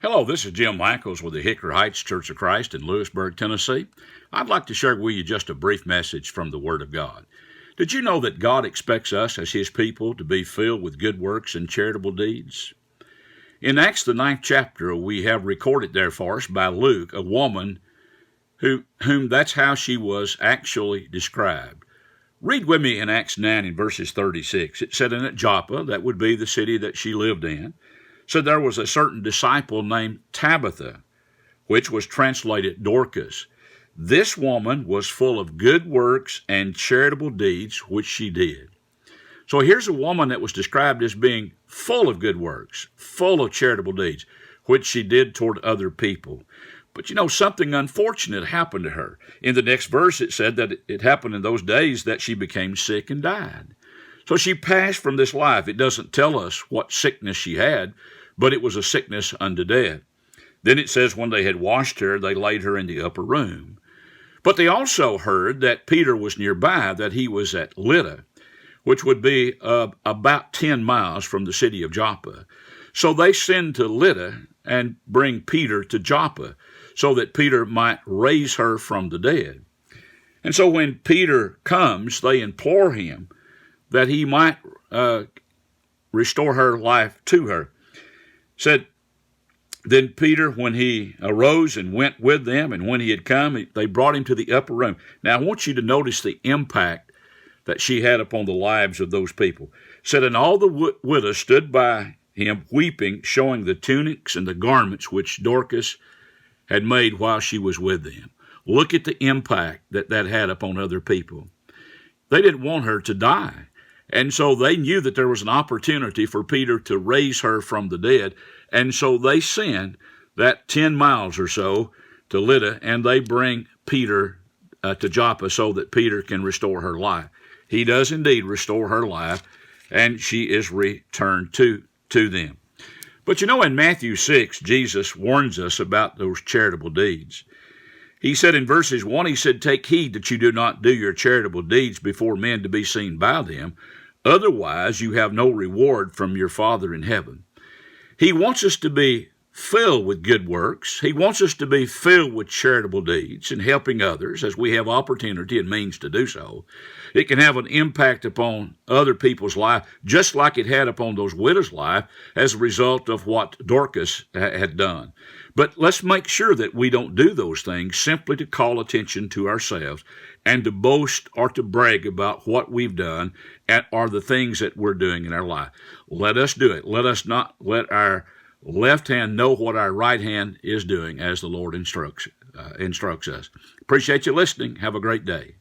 Hello, this is Jim Michaels with the Hickory Heights Church of Christ in Lewisburg, Tennessee. I'd like to share with you just a brief message from the Word of God. Did you know that God expects us as His people to be filled with good works and charitable deeds? In Acts, the 9th chapter, we have recorded there for us by Luke, a woman whom that's how she was actually described. Read with me in Acts 9 and verses 36. It said, "And at Joppa," that would be the city that she lived in, said there was a certain disciple named Tabitha, which was translated Dorcas. This woman was full of good works and charitable deeds, which she did. So here's a woman that was described as being full of good works, full of charitable deeds, which she did toward other people. But something unfortunate happened to her. In the next verse, it said that it happened in those days that she became sick and died. So she passed from this life. It doesn't tell us what sickness she had, but it was a sickness unto death. Then it says when they had washed her, they laid her in the upper room. But they also heard that Peter was nearby, that he was at Lydda, which would be about 10 miles from the city of Joppa. So they send to Lydda and bring Peter to Joppa so that Peter might raise her from the dead. And so when Peter comes, they implore him that he might restore her life to her. Said, then Peter, when he arose and went with them, and when he had come, they brought him to the upper room. Now, I want you to notice the impact that she had upon the lives of those people. Said, and all the widows stood by him weeping, showing the tunics and the garments which Dorcas had made while she was with them. Look at the impact that had upon other people. They didn't want her to die. And so they knew that there was an opportunity for Peter to raise her from the dead. And so they send that 10 miles or so to Lydda, and they bring Peter to Joppa so that Peter can restore her life. He does indeed restore her life, and she is returned to them. But in Matthew 6, Jesus warns us about those charitable deeds. He said in verses 1, he said, take heed that you do not do your charitable deeds before men to be seen by them. Otherwise, you have no reward from your Father in heaven. He wants us to be filled with good works. He wants us to be filled with charitable deeds and helping others as we have opportunity and means to do so. It can have an impact upon other people's life, just like it had upon those widows' life as a result of what Dorcas had done. But let's make sure that we don't do those things simply to call attention to ourselves and to boast or to brag about what we've done or the things that we're doing in our life. Let us do it. Let us not let our left hand know what our right hand is doing as the Lord instructs us. Appreciate you listening. Have a great day.